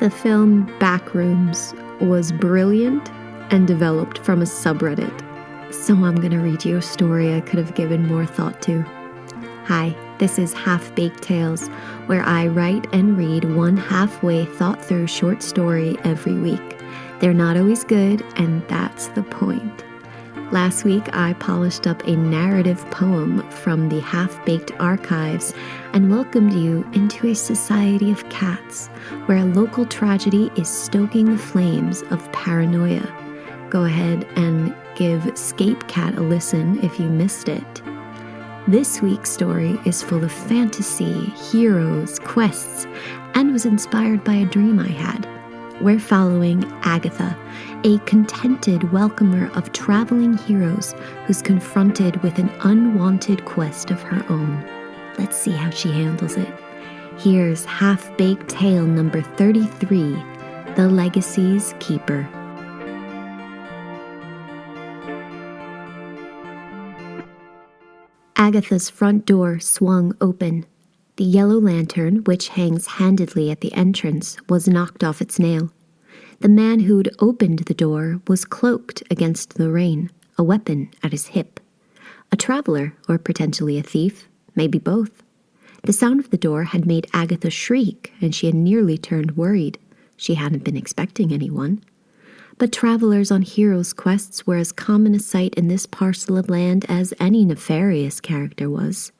The film Backrooms was brilliant and developed from a subreddit, so I'm going to read you a story I could have given more thought to. Hi, this is Half-Baked Tales, where I write and read one halfway thought-through short story every week. They're not always good, and that's the point. Last week, I polished up a narrative poem from the Half-Baked archives and welcomed you into a society of cats where a local tragedy is stoking the flames of paranoia. Go ahead and give Scape Cat a listen if you missed it. This week's story is full of fantasy, heroes, quests, and was inspired by a dream I had. We're following Agatha, a contented welcomer of traveling heroes who's confronted with an unwanted quest of her own. Let's see how she handles it. Here's Half-Baked Tale number 33, The Legacy's Keeper. Agatha's front door swung open. The yellow lantern, which hangs handedly at the entrance, was knocked off its nail. The man who'd opened the door was cloaked against the rain, a weapon at his hip. A traveler, or potentially a thief, maybe both. The sound of the door had made Agatha shriek, and she had nearly turned worried. She hadn't been expecting anyone. But travelers on heroes' quests were as common a sight in this parcel of land as any nefarious character was.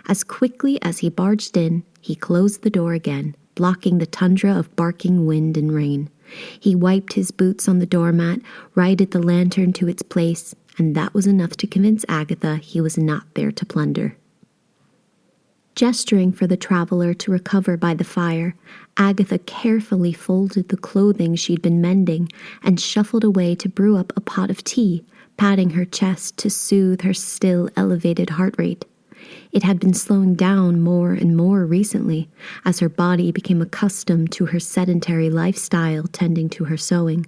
As quickly as he barged in, he closed the door again, blocking the tundra of barking wind and rain. He wiped his boots on the doormat, righted the lantern to its place, and that was enough to convince Agatha he was not there to plunder. Gesturing for the traveler to recover by the fire, Agatha carefully folded the clothing she'd been mending and shuffled away to brew up a pot of tea, patting her chest to soothe her still elevated heart rate. It had been slowing down more and more recently as her body became accustomed to her sedentary lifestyle tending to her sewing.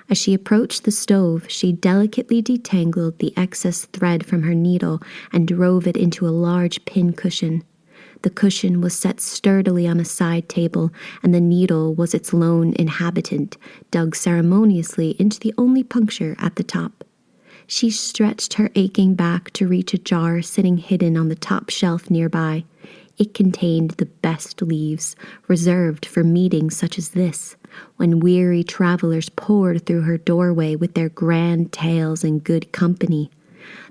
As she approached the stove, she delicately detangled the excess thread from her needle and drove it into a large pin cushion. The cushion was set sturdily on a side table, and the needle was its lone inhabitant, dug ceremoniously into the only puncture at the top. She stretched her aching back to reach a jar sitting hidden on the top shelf nearby. It contained the best leaves, reserved for meetings such as this, when weary travelers poured through her doorway with their grand tales and good company.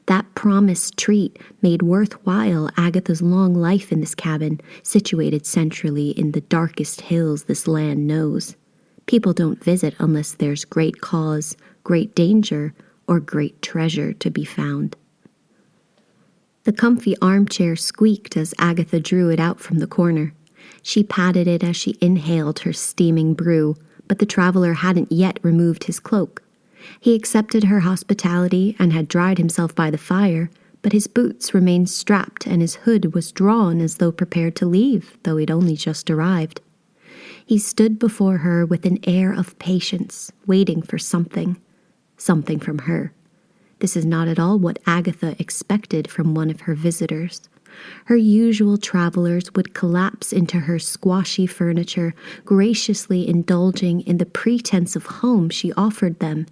That promised treat made worthwhile Agatha's long life in this cabin, situated centrally in the darkest hills this land knows. People don't visit unless there's great cause, great danger, or great treasure to be found. The comfy armchair squeaked as Agatha drew it out from the corner. She patted it as she inhaled her steaming brew, but the traveler hadn't yet removed his cloak. He accepted her hospitality and had dried himself by the fire, but his boots remained strapped and his hood was drawn as though prepared to leave, though he'd only just arrived. He stood before her with an air of patience, waiting for something from her. This is not at all what Agatha expected from one of her visitors. Her usual travelers would collapse into her squashy furniture, graciously indulging in the pretense of home she offered them.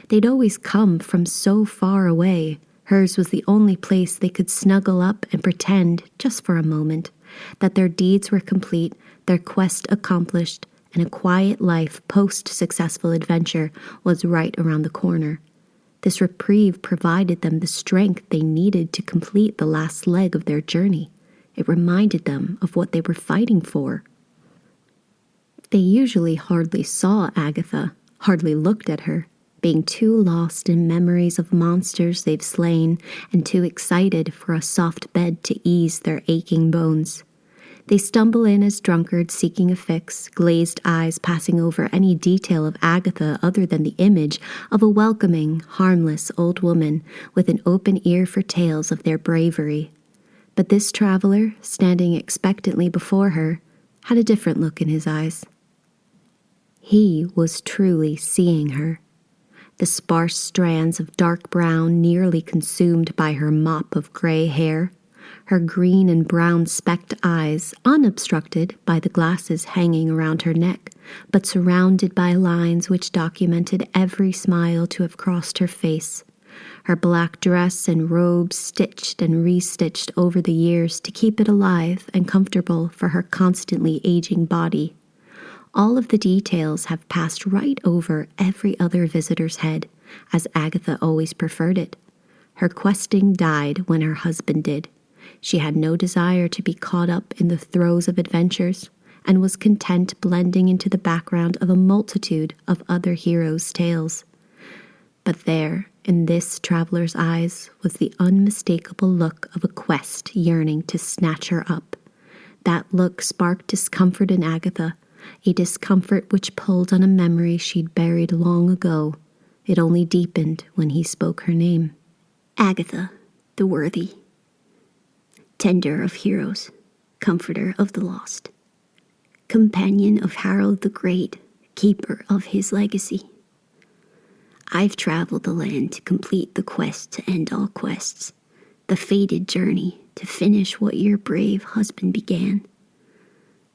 They'd always come from so far away. Hers was the only place they could snuggle up and pretend, just for a moment, that their deeds were complete, their quest accomplished, and a quiet life post-successful adventure was right around the corner. This reprieve provided them the strength they needed to complete the last leg of their journey. It reminded them of what they were fighting for. They usually hardly saw Agatha, hardly looked at her, being too lost in memories of monsters they've slain and too excited for a soft bed to ease their aching bones. They stumble in as drunkards seeking a fix, glazed eyes passing over any detail of Agatha other than the image of a welcoming, harmless old woman with an open ear for tales of their bravery. But this traveler, standing expectantly before her, had a different look in his eyes. He was truly seeing her. The sparse strands of dark brown nearly consumed by her mop of gray hair, her green and brown specked eyes unobstructed by the glasses hanging around her neck, but surrounded by lines which documented every smile to have crossed her face. Her black dress and robes stitched and restitched over the years to keep it alive and comfortable for her constantly aging body. All of the details have passed right over every other visitor's head, as Agatha always preferred it. Her questing died when her husband did. She had no desire to be caught up in the throes of adventures, and was content blending into the background of a multitude of other heroes' tales. But there, in this traveler's eyes, was the unmistakable look of a quest yearning to snatch her up. That look sparked discomfort in Agatha, a discomfort which pulled on a memory she'd buried long ago. It only deepened when he spoke her name. Agatha, the worthy. Tender of heroes, comforter of the lost, companion of Harold the Great, keeper of his legacy. I've traveled the land to complete the quest to end all quests, the fated journey to finish what your brave husband began.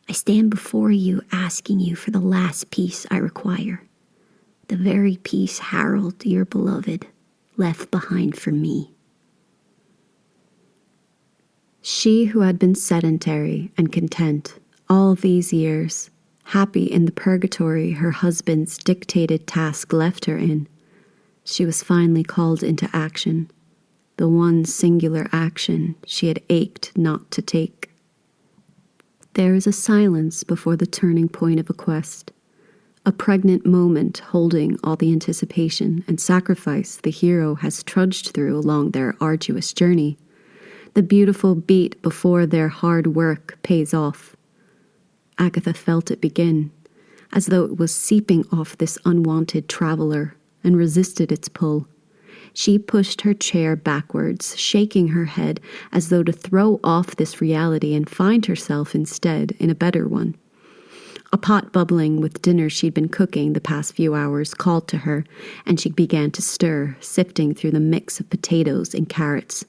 I stand before you asking you for the last piece I require, the very piece Harold, your beloved, left behind for me. She who had been sedentary and content all these years, happy in the purgatory her husband's dictated task left her in, she was finally called into action, the one singular action she had ached not to take. There is a silence before the turning point of a quest, a pregnant moment holding all the anticipation and sacrifice the hero has trudged through along their arduous journey. The beautiful beat before their hard work pays off. Agatha felt it begin, as though it was seeping off this unwanted traveler, and resisted its pull. She pushed her chair backwards, shaking her head as though to throw off this reality and find herself instead in a better one. A pot bubbling with dinner she'd been cooking the past few hours called to her, and she began to stir, sifting through the mix of potatoes and carrots.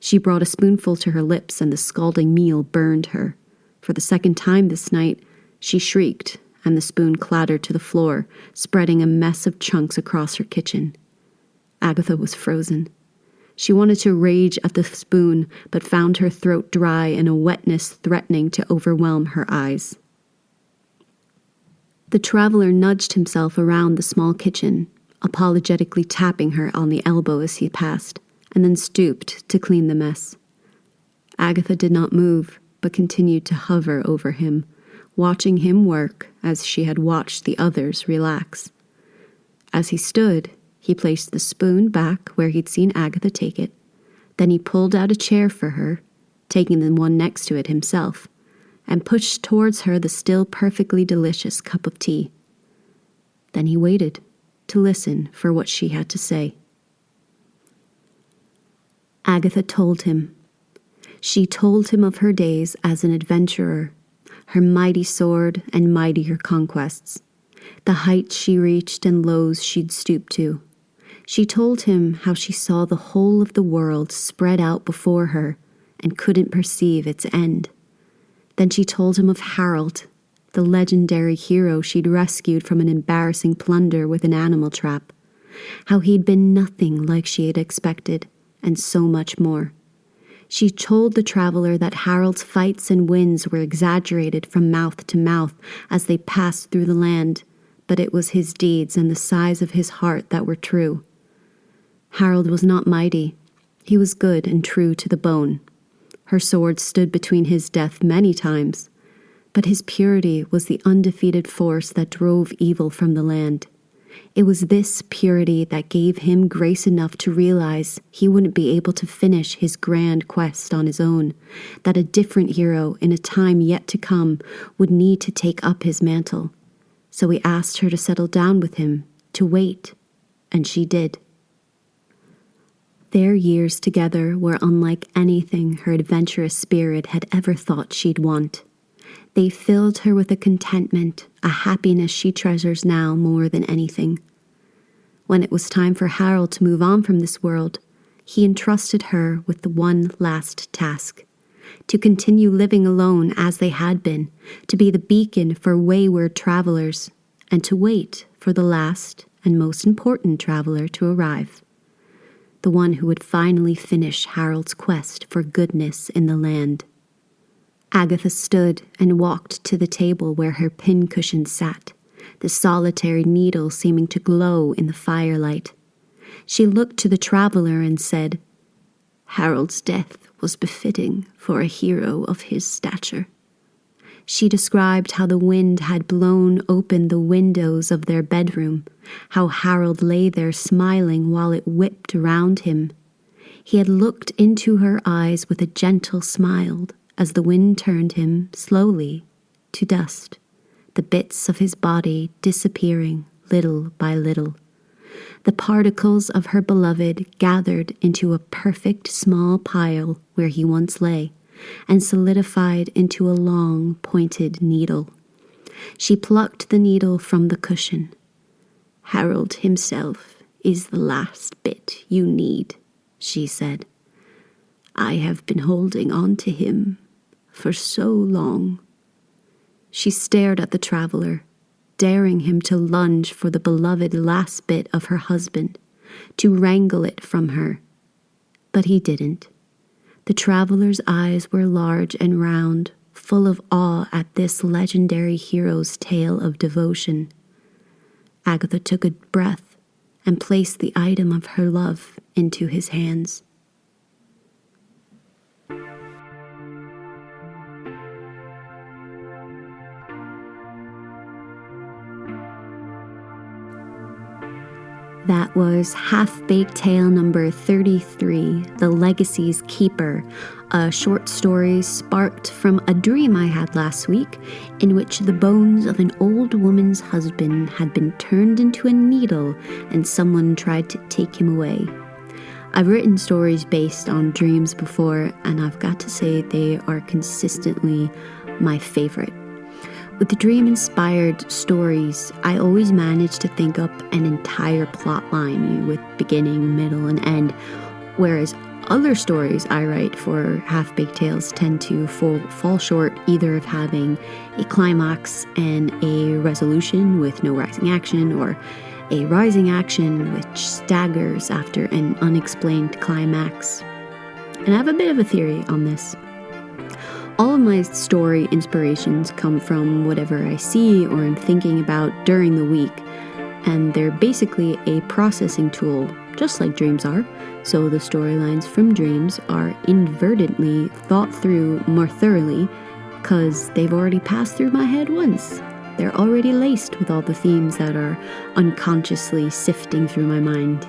She brought a spoonful to her lips, and the scalding meal burned her. For the second time this night, she shrieked, and the spoon clattered to the floor, spreading a mess of chunks across her kitchen. Agatha was frozen. She wanted to rage at the spoon, but found her throat dry and a wetness threatening to overwhelm her eyes. The traveler nudged himself around the small kitchen, apologetically tapping her on the elbow as he passed, and then stooped to clean the mess. Agatha did not move, but continued to hover over him, watching him work as she had watched the others relax. As he stood, he placed the spoon back where he'd seen Agatha take it. Then he pulled out a chair for her, taking the one next to it himself, and pushed towards her the still perfectly delicious cup of tea. Then he waited to listen for what she had to say. Agatha told him. She told him of her days as an adventurer, her mighty sword and mightier conquests, the heights she reached and lows she'd stooped to. She told him how she saw the whole of the world spread out before her and couldn't perceive its end. Then she told him of Harold, the legendary hero she'd rescued from an embarrassing plunder with an animal trap, how he'd been nothing like she had expected, and so much more. She told the traveler that Harold's fights and wins were exaggerated from mouth to mouth as they passed through the land, but it was his deeds and the size of his heart that were true. Harold was not mighty. He was good and true to the bone. Her sword stood between his death many times, but his purity was the undefeated force that drove evil from the land. It was this purity that gave him grace enough to realize he wouldn't be able to finish his grand quest on his own, that a different hero in a time yet to come would need to take up his mantle. So he asked her to settle down with him, to wait, and she did. Their years together were unlike anything her adventurous spirit had ever thought she'd want. They filled her with a contentment, a happiness she treasures now more than anything. When it was time for Harold to move on from this world, he entrusted her with the one last task, to continue living alone as they had been, to be the beacon for wayward travelers, and to wait for the last and most important traveler to arrive, the one who would finally finish Harold's quest for goodness in the land. Agatha stood and walked to the table where her pincushion sat, the solitary needle seeming to glow in the firelight. She looked to the traveler and said, "Harold's death was befitting for a hero of his stature." She described how the wind had blown open the windows of their bedroom, how Harold lay there smiling while it whipped around him. He had looked into her eyes with a gentle smile as the wind turned him slowly to dust, the bits of his body disappearing little by little. The particles of her beloved gathered into a perfect small pile where he once lay, and solidified into a long, pointed needle. She plucked the needle from the cushion. "Harold himself is the last bit you need," she said. "I have been holding on to him for so long." She stared at the traveler, daring him to lunge for the beloved last bit of her husband, to wrangle it from her. But he didn't. The traveler's eyes were large and round, full of awe at this legendary hero's tale of devotion. Agatha took a breath and placed the item of her love into his hands. That was Half-Baked Tale number 33, The Legacy's Keeper, a short story sparked from a dream I had last week in which the bones of an old woman's husband had been turned into a needle and someone tried to take him away. I've written stories based on dreams before, and I've got to say they are consistently my favorite. With the dream-inspired stories, I always manage to think up an entire plot line with beginning, middle, and end, whereas other stories I write for Half-Baked Tales tend to fall short either of having a climax and a resolution with no rising action, or a rising action which staggers after an unexplained climax. And I have a bit of a theory on this. All of my story inspirations come from whatever I see or am thinking about during the week, and they're basically a processing tool, just like dreams are. So the storylines from dreams are inadvertently thought through more thoroughly because they've already passed through my head once. They're already laced with all the themes that are unconsciously sifting through my mind.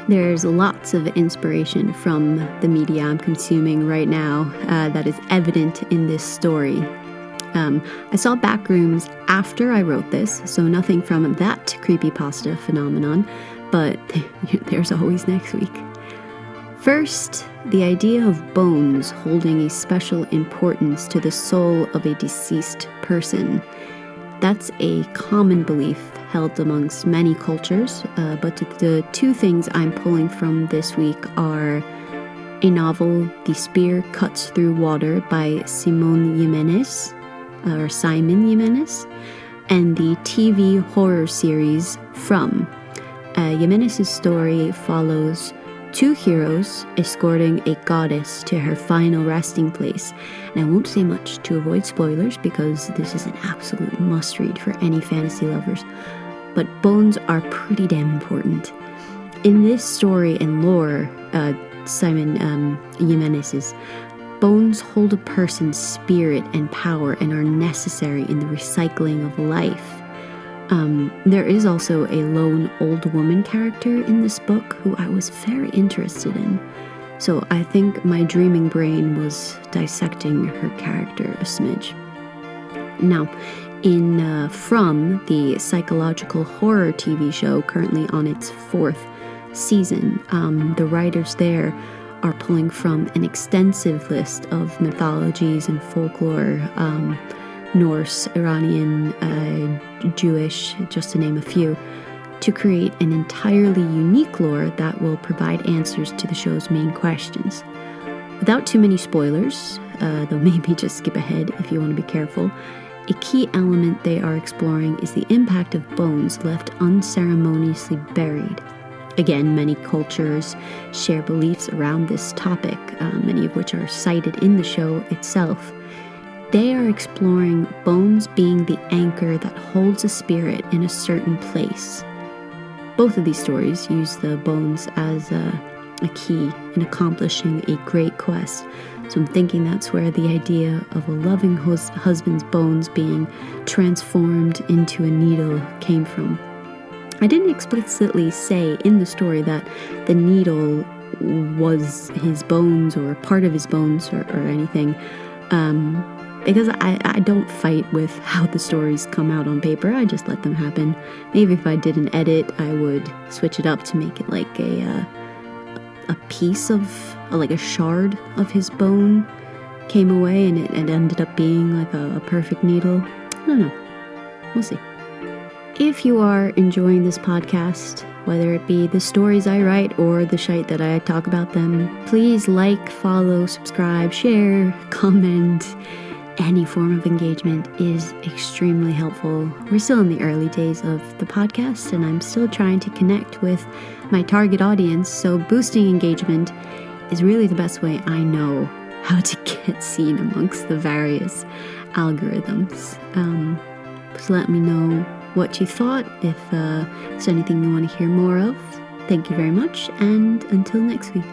There's lots of inspiration from the media I'm consuming right now that is evident in this story. I saw Backrooms after I wrote this, so nothing from that creepypasta phenomenon, but there's always next week. First, the idea of bones holding a special importance to the soul of a deceased person. That's a common belief held amongst many cultures, but the two things I'm pulling from this week are a novel, The Spear Cuts Through Water by Simon Jimenez, and the TV horror series From. Jimenez's story follows two heroes escorting a goddess to her final resting place. And I won't say much to avoid spoilers because this is an absolute must-read for any fantasy lovers. But bones are pretty damn important. In this story and lore, Simon Jimenez's, bones hold a person's spirit and power and are necessary in the recycling of life. There is also a lone old woman character in this book who I was very interested in. So I think my dreaming brain was dissecting her character a smidge. Now, in From, the psychological horror TV show currently on its 4th season, the writers there are pulling from an extensive list of mythologies and folklore, Norse, Iranian, Jewish, just to name a few, to create an entirely unique lore that will provide answers to the show's main questions. Without too many spoilers, though maybe just skip ahead if you want to be careful, a key element they are exploring is the impact of bones left unceremoniously buried. Again, many cultures share beliefs around this topic, many of which are cited in the show itself. They are exploring bones being the anchor that holds a spirit in a certain place. Both of these stories use the bones as a key in accomplishing a great quest. So I'm thinking that's where the idea of a loving husband's bones being transformed into a needle came from. I didn't explicitly say in the story that the needle was his bones or part of his bones or anything, because I don't fight with how the stories come out on paper. I just let them happen. Maybe if I did an edit, I would switch it up to make it like a piece of, like a shard of his bone came away and it ended up being like a perfect needle. I don't know. We'll see. If you are enjoying this podcast, whether it be the stories I write or the shite that I talk about them, please like, follow, subscribe, share, comment. Any form of engagement is extremely helpful. We're still in the early days of the podcast, and I'm still trying to connect with my target audience, so boosting engagement is really the best way I know how to get seen amongst the various algorithms. So let me know what you thought, if there's anything you want to hear more of. Thank you very much, and until next week.